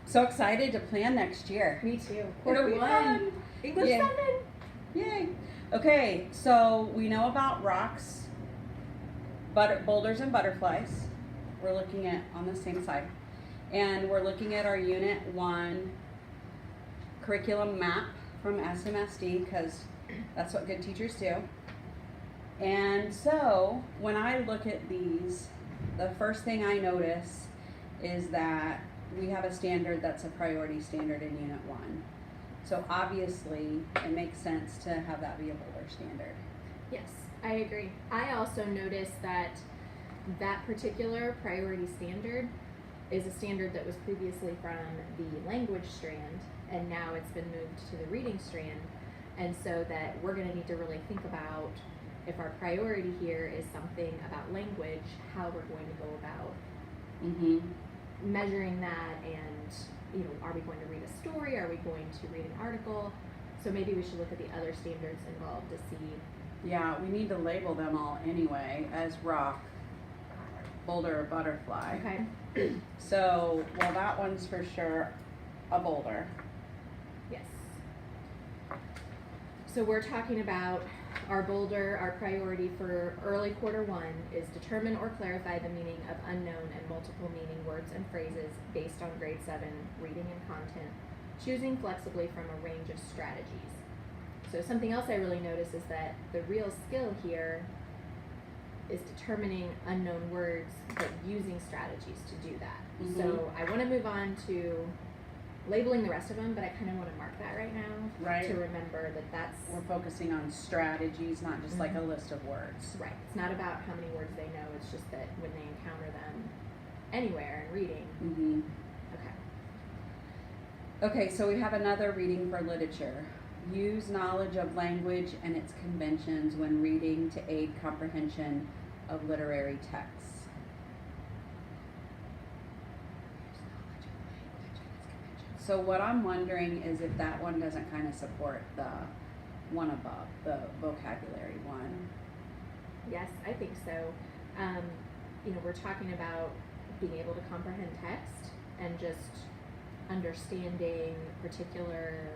So excited to plan next year. Me too. Quarter It'll be one. fun. English Yeah. 7. Yay. Okay, so we know about rocks, boulders and butterflies. We're looking at on the same side. And we're looking at our Unit 1 curriculum map from SMSD because that's what good teachers do. And so when I look at these, the first thing I notice is that we have a standard that's a priority standard in Unit 1. So obviously it makes sense to have that be a Boulder standard. Yes, I agree. I also noticed that that particular priority standard is a standard that was previously from the language strand, and now it's been moved to the reading strand. And so that we're going to need to really think about if our priority here is something about language, how we're going to go about measuring that, and are we going to read a story? Are we going to read an article? So maybe we should look at the other standards involved to see. Yeah, we need to label them all anyway as rock, boulder, or butterfly. Okay. So, well, that one's for sure a boulder. Yes. So we're talking about our boulder, our priority for early quarter 1 is determine or clarify the meaning of unknown and multiple meaning words and phrases based on grade 7 reading and content, choosing flexibly from a range of strategies. So something else I really notice is that the real skill here is determining unknown words, but using strategies to do that. So I want to move on to labeling the rest of them, but I kind of want to mark that right now. Right. To remember that that's... We're focusing on strategies, not just like a list of words. Right. It's not about how many words they know, it's just that when they encounter them anywhere in reading. Okay. Okay, so we have another reading for literature. Use knowledge of language and its conventions when reading to aid comprehension of literary texts. So what I'm wondering is if that one doesn't kind of support the one above, the vocabulary one. Yes, I think so. We're talking about being able to comprehend text and just understanding particular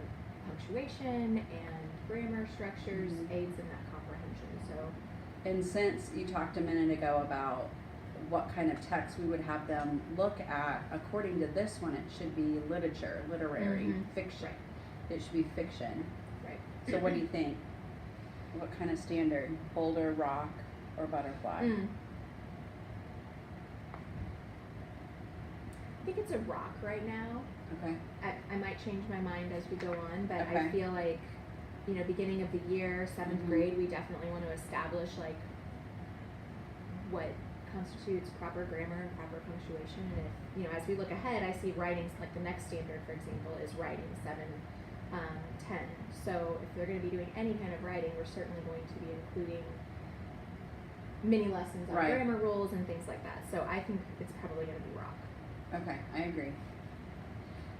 punctuation and grammar structures aids in that comprehension. So, and since you talked a minute ago about what kind of text we would have them look at, according to this one, it should be literature, literary, fiction. Right. It should be fiction. Right. So what do you think? What kind of standard? Boulder, rock, or butterfly? I think it's a rock right now. Okay. I might change my mind as we go on, but Okay. I feel like, beginning of the year, 7th grade, we definitely want to establish like what constitutes proper grammar and proper punctuation. And if, as we look ahead, I see writing, like the next standard, for example, is writing 7, 10. So if they're going to be doing any kind of writing, we're certainly going to be including mini lessons on grammar rules and things like that. So I think it's probably going to be rock. Okay, I agree.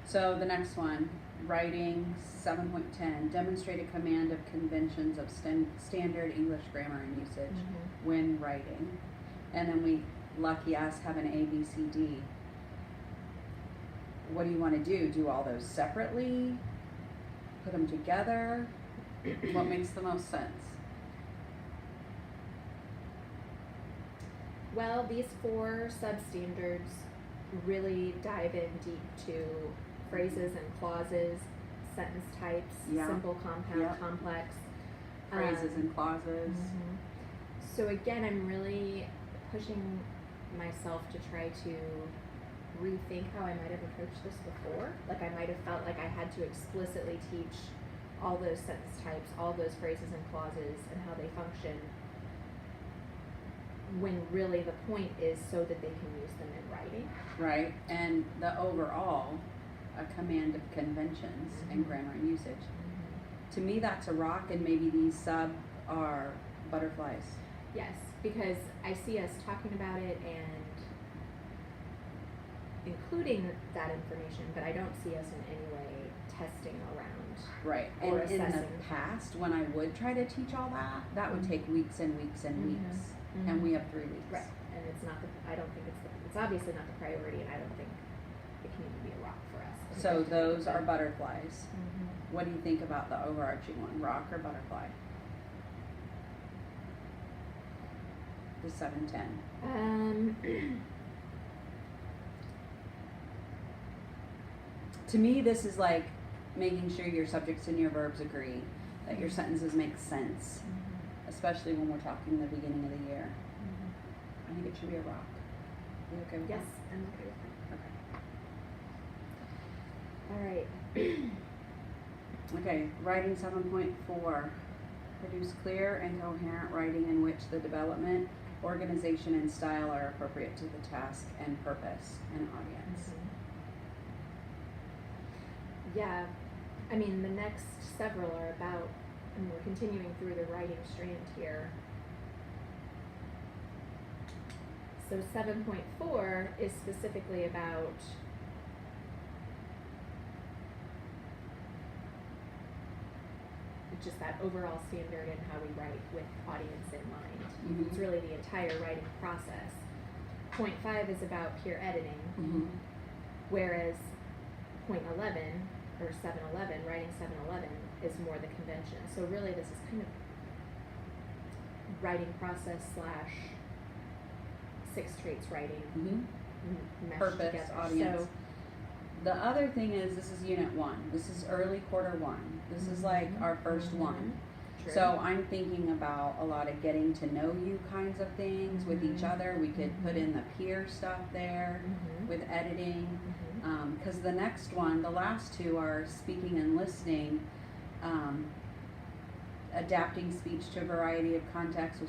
So the next one, writing 7.10, demonstrate a command of conventions of standard English grammar and usage when writing. And then we, lucky us, have an A, B, C, D. What do you want to do? Do all those separately? Put them together? What makes the most sense? Well, these 4 substandards really dive in deep to phrases and clauses, sentence types, simple, compound, complex. Phrases and clauses. So again, I'm really pushing myself to try to rethink how I might have approached this before. Like I might have felt like I had to explicitly teach all those sentence types, all those phrases and clauses, and how they function, when really the point is so that they can use them in writing. Right, and the overall, a command of conventions and grammar and usage. To me, that's a rock, and maybe these sub are butterflies. Yes, because I see us talking about it and including that information, but I don't see us in any way testing around. Right, or and in the assessing. past, when I would try to teach all that, that would take weeks and weeks and weeks, and we have 3 weeks. Right, and it's not I don't think it's obviously not the priority, and I don't think it continue to be a rock for us. So those are butterflies. Mhm. What do you think about the overarching one, rock or butterfly? The 710. To me, this is like making sure your subjects and your verbs agree, that your sentences make sense, Mhm. especially when we're talking the beginning of the year. Mhm. I think it should be a rock. You okay with Yes, that? I'm okay with that. Okay. All right. Okay, writing 7.4. Produce clear and coherent writing in which the development, organization, and style are appropriate to the task and purpose and audience. Yeah, I mean, the next several are about, and we're continuing through the writing strand here. So 7.4 is specifically about just that overall standard and how we write with audience in mind. Mhm. It's really the entire writing process. Point 5 is about peer editing, Mm-hmm. whereas point 11 or 711, writing 711 is more the convention. So really this is kind of writing process / 6 traits writing Mm-hmm. meshed Purpose, together. audience. So The other thing is, this is unit 1. This is early quarter 1. This is like our 1st one. True. So I'm thinking about a lot of getting to know you kinds of things with each other. We could put in the peer stuff there Mhm. with editing. Mhm. Because the next one, the last two are speaking and listening, adapting speech to a variety of contexts,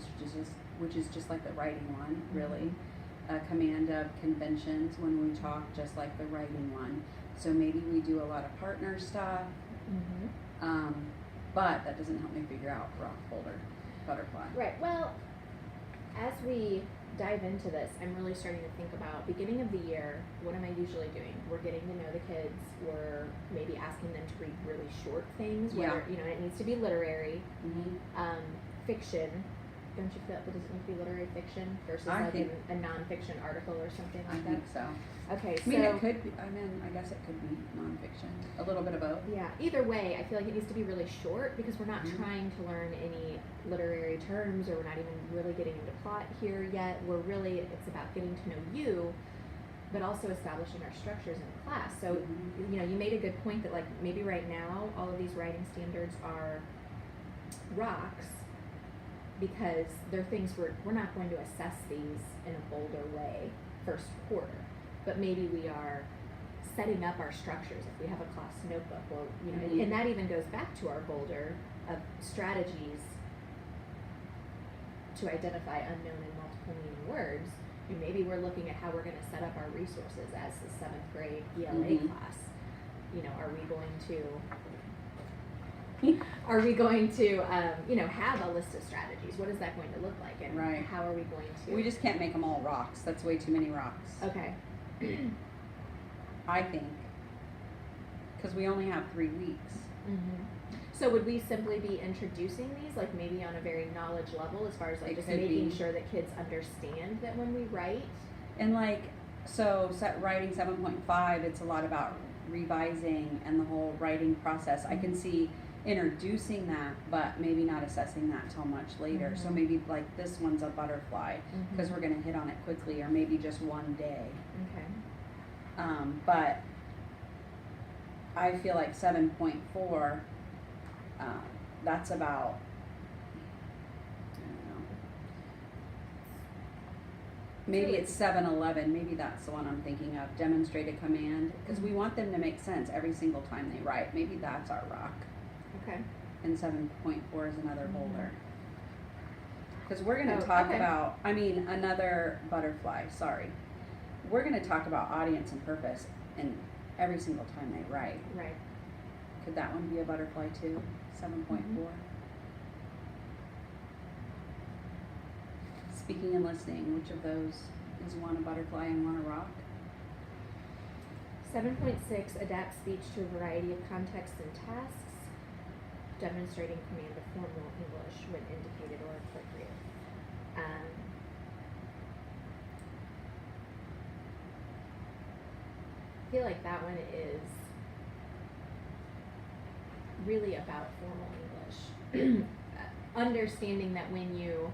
which is just like the writing one, really. Command of conventions when we talk, just like the writing one. So maybe we do a lot of partner stuff, Mhm. but that doesn't help me figure out rock, boulder, butterfly. Right. Well, as we dive into this, I'm really starting to think about beginning of the year. What am I usually doing? We're getting to know the kids. We're maybe asking them to read really short things. Yeah. Whether, it needs to be literary, Mm-hmm. fiction. Don't you feel that does it need to be literary fiction versus I like think- a nonfiction article or something I like think that? so. Okay, I mean, so it could be, I guess it could be nonfiction. A little bit of both. yeah, either way, I feel like it needs to be really short because we're not Mhm. trying to learn any literary terms, or we're not even really getting into plot here yet. It's about getting to know you, but also establishing our structures in the class. So, Mhm. you made a good point that like maybe right now all of these writing standards are rocks because they're things we're not going to assess these in a bolder way first quarter, but maybe we are setting up our structures. If we have a class notebook, well, Mhm. and that even goes back to our boulder of strategies to identify unknown and multiple meaning words. Maybe we're looking at how we're going to set up our resources as the 7th grade ELA Mhm. class. Are we going to have a list of strategies? What is that going to look like, and Right. how are we going to? We just can't make them all rocks. That's way too many rocks. Okay. I think. Because we only have 3 weeks. So would we simply be introducing these, like maybe on a very knowledge level, as far as like It just could making be. sure that kids understand that when we write? And writing 7.5, it's a lot about revising and the whole writing process. I can see introducing that, but maybe not assessing that till much later. So Mhm. maybe like this one's a butterfly because we're going to hit on it quickly, or maybe just one day. Okay. But I feel like 7.4, that's about, I don't know. Maybe Really- it's 711, maybe that's the one I'm thinking of, demonstrate a command, because we want them to make sense every single time they write. Maybe that's our rock. Okay. And 7.4 is another Mhm. boulder. Because we're going to Oh, talk okay. about, another butterfly, sorry. We're going to talk about audience and purpose in every single time they write. Right. Could that one be a butterfly too? 7.4. Speaking and listening, which of those is one a butterfly and one a rock? 7.6, adapt speech to a variety of contexts and tasks, demonstrating command of formal English when indicated or appropriate. feel like that one is really about formal English. Understanding that when you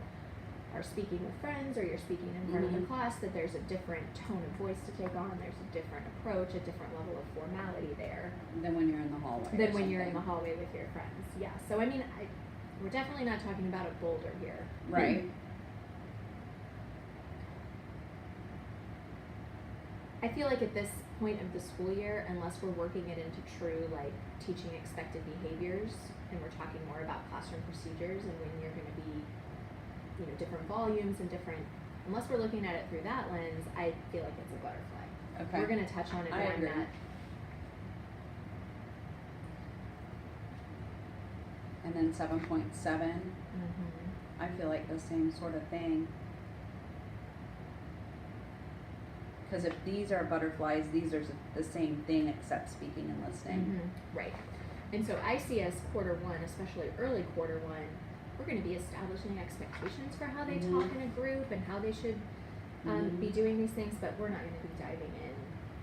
are speaking with friends or you're speaking in front of the class, that there's a different tone of voice to take on, there's a different approach, a different level of formality there Than when you're in the hallway. than when you're in the hallway with your friends. Yeah, so I mean, we're definitely not talking about a boulder here. Right. I feel like at this point of the school year, unless we're working it into true like teaching expected behaviors, and we're talking more about classroom procedures and when you're going to be, you know, different volumes and different, unless we're looking at it through that lens, I feel like it's a butterfly. Okay. We're going to touch on it I more in agree. that. And then 7.7, I feel like the same sort of thing. Because if these are butterflies, these are the same thing except speaking and listening. Right. And so I see as quarter one, especially early quarter one, we're going to be establishing expectations for how they talk in a group and how they should be doing these things, but we're not going to be diving in.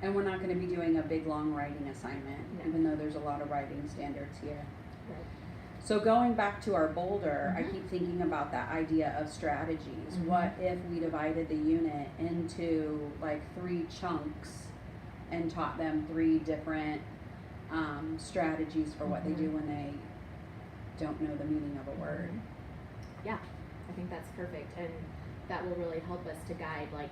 And we're not going to be doing a big long writing assignment, No. even though there's a lot of writing standards here. Right. So going back to our boulder, I keep thinking about that idea of strategies. What if we divided the unit into like 3 chunks and taught them 3 different strategies for what they do when they don't know the meaning of a word? Yeah, I think that's perfect, and that will really help us to guide like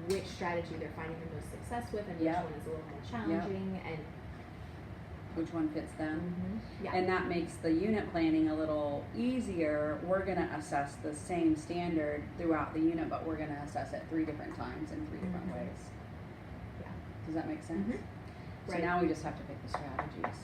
which strategy they're finding the most success with, and which one is a little more challenging, and Which one fits them? yeah. And that makes the unit planning a little easier. We're going to assess the same standard throughout the unit, but we're going to assess it 3 different times in 3 different ways. Yeah. Does that make sense? So Right. now we just have to pick the strategies.